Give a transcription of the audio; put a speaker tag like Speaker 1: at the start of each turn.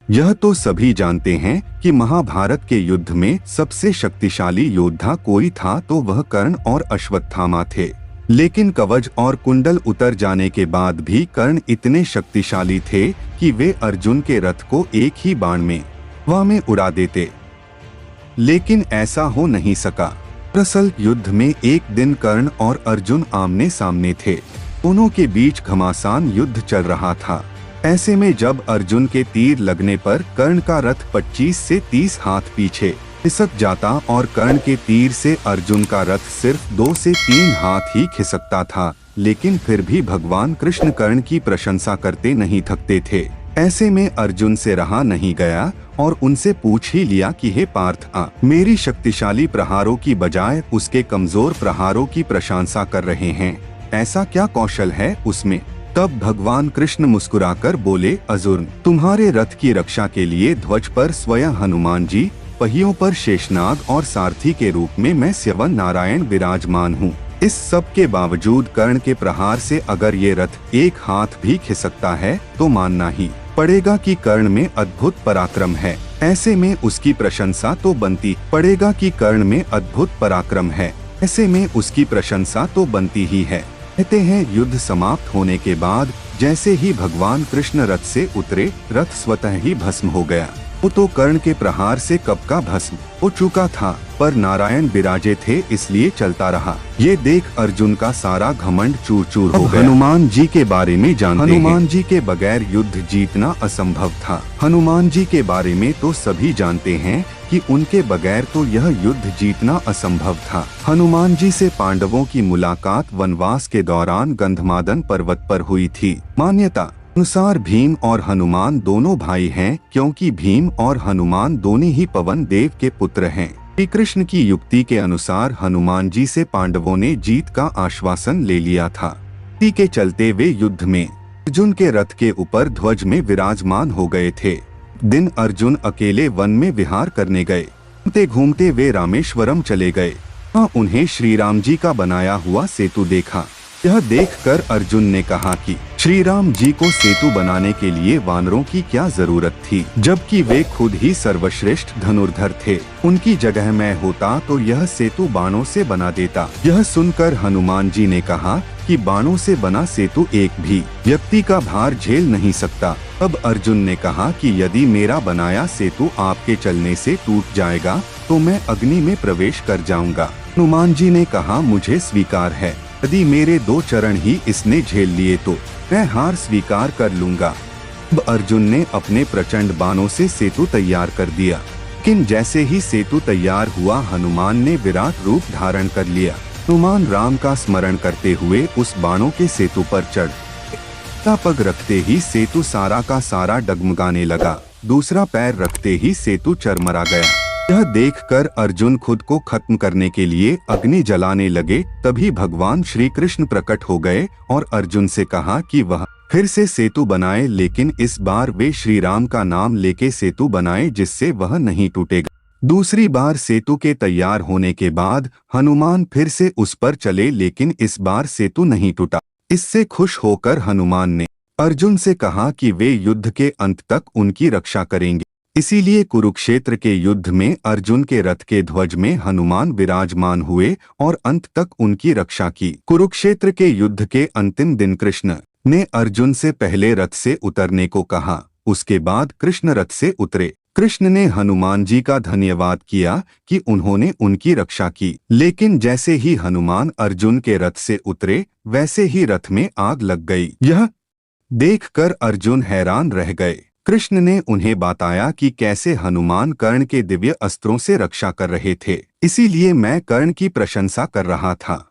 Speaker 1: यह तो सभी जानते हैं कि महाभारत के युद्ध में सबसे शक्तिशाली योद्धा कोई था तो वह कर्ण और अश्वत्थामा थे। लेकिन कवच और कुंडल उतर जाने के बाद भी कर्ण इतने शक्तिशाली थे कि वे अर्जुन के रथ को एक ही बाण में हवा में उड़ा देते। लेकिन ऐसा हो नहीं सका। दरअसल युद्ध में एक दिन कर्ण और अर्जुन आमने सामने थे। दोनों के बीच घमासान युद्ध चल रहा था। ऐसे में जब अर्जुन के तीर लगने पर कर्ण का रथ 25 से 30 हाथ पीछे खिसक जाता और कर्ण के तीर से अर्जुन का रथ सिर्फ 2 से 3 हाथ ही खिसकता था, लेकिन फिर भी भगवान कृष्ण कर्ण की प्रशंसा करते नहीं थकते थे। ऐसे में अर्जुन से रहा नहीं गया और उनसे पूछ ही लिया कि हे पार्थ, मेरी शक्तिशाली प्रहारों की बजाय उसके कमजोर प्रहारों की प्रशंसा कर रहे हैं, ऐसा क्या कौशल है उसमें? तब भगवान कृष्ण मुस्कुराकर बोले, अर्जुन, तुम्हारे रथ की रक्षा के लिए ध्वज पर स्वयं हनुमान जी, पहियों पर शेषनाग और सारथी के रूप में मैं स्वयं नारायण विराजमान हूँ। इस सब के बावजूद कर्ण के प्रहार से अगर ये रथ एक हाथ भी खिसकता है तो मानना ही पड़ेगा कि कर्ण में अद्भुत पराक्रम है। ऐसे में उसकी प्रशंसा तो बनती पड़ेगा कि कर्ण में अद्भुत पराक्रम है। ऐसे में उसकी प्रशंसा तो बनती ही है। कहते हैं युद्ध समाप्त होने के बाद जैसे ही भगवान कृष्ण रथ से उतरे, रथ स्वतः ही भस्म हो गया। वो तो कर्ण के प्रहार से कब का भस्म हो चुका था, पर नारायण विराजे थे इसलिए चलता रहा। ये देख अर्जुन का सारा घमंड चूर चूर हो गया। हनुमान जी के बारे में जानते हैं। हनुमान जी के बगैर युद्ध जीतना असंभव था। हनुमान जी के बारे में तो सभी जानते हैं कि उनके बगैर तो यह युद्ध जीतना असंभव था। हनुमान जी से पांडवों की मुलाकात वनवास के दौरान गंधमादन पर्वत पर हुई थी। मान्यता अनुसार भीम और हनुमान दोनों भाई हैं, क्योंकि भीम और हनुमान दोनों ही पवन देव के पुत्र हैं। श्री कृष्ण की युक्ति के अनुसार हनुमान जी से पांडवों ने जीत का आश्वासन ले लिया था। इसी के चलते वे युद्ध में अर्जुन के रथ के ऊपर ध्वज में विराजमान हो गए थे। दिन अर्जुन अकेले वन में विहार करने गए। घूमते घूमते वे रामेश्वरम चले गए। वहाँ उन्हें श्री राम जी का बनाया हुआ सेतु देखा। यह देखकर अर्जुन ने कहा कि श्री राम जी को सेतु बनाने के लिए वानरों की क्या जरूरत थी, जबकि वे खुद ही सर्वश्रेष्ठ धनुर्धर थे। उनकी जगह मैं होता तो यह सेतु बाणों से बना देता। यह सुनकर हनुमान जी ने कहा कि बाणों से बना सेतु एक भी व्यक्ति का भार झेल नहीं सकता। अब अर्जुन ने कहा कि यदि मेरा बनाया सेतु आपके चलने से टूट जाएगा तो मैं अग्नि में प्रवेश कर जाऊंगा। हनुमान जी ने कहा, मुझे स्वीकार है, यदि मेरे 2 चरण ही इसने झेल लिए तो मैं हार स्वीकार कर लूंगा। अब अर्जुन ने अपने प्रचंड बाणों से सेतु तैयार कर दिया। लेकिन जैसे ही सेतु तैयार हुआ, हनुमान ने विराट रूप धारण कर लिया। हनुमान राम का स्मरण करते हुए उस बाणों के सेतु पर चढ़ पग रखते ही सेतु सारा का सारा डगमगाने लगा। दूसरा पैर रखते ही सेतु चरमरा गया। यह देखकर अर्जुन खुद को खत्म करने के लिए अग्नि जलाने लगे। तभी भगवान श्री कृष्ण प्रकट हो गए और अर्जुन से कहा कि वह फिर से सेतु बनाए, लेकिन इस बार वे श्री राम का नाम लेके सेतु बनाए जिससे वह नहीं टूटेगा। दूसरी बार सेतु के तैयार होने के बाद हनुमान फिर से उस पर चले, लेकिन इस बार सेतु नहीं टूटा। इससे खुश होकर हनुमान ने अर्जुन से कहा कि वे युद्ध के अंत तक उनकी रक्षा करेंगे। इसीलिए कुरुक्षेत्र के युद्ध में अर्जुन के रथ के ध्वज में हनुमान विराजमान हुए और अंत तक उनकी रक्षा की। कुरुक्षेत्र के युद्ध के अंतिम दिन कृष्ण ने अर्जुन से पहले रथ से उतरने को कहा। उसके बाद कृष्ण रथ से उतरे। कृष्ण ने हनुमान जी का धन्यवाद किया कि उन्होंने उनकी रक्षा की। लेकिन जैसे ही हनुमान अर्जुन के रथ से उतरे, वैसे ही रथ में आग लग गई। यह देखकर अर्जुन हैरान रह गए। कृष्ण ने उन्हें बताया कि कैसे हनुमान कर्ण के दिव्य अस्त्रों से रक्षा कर रहे थे, इसीलिए मैं कर्ण की प्रशंसा कर रहा था।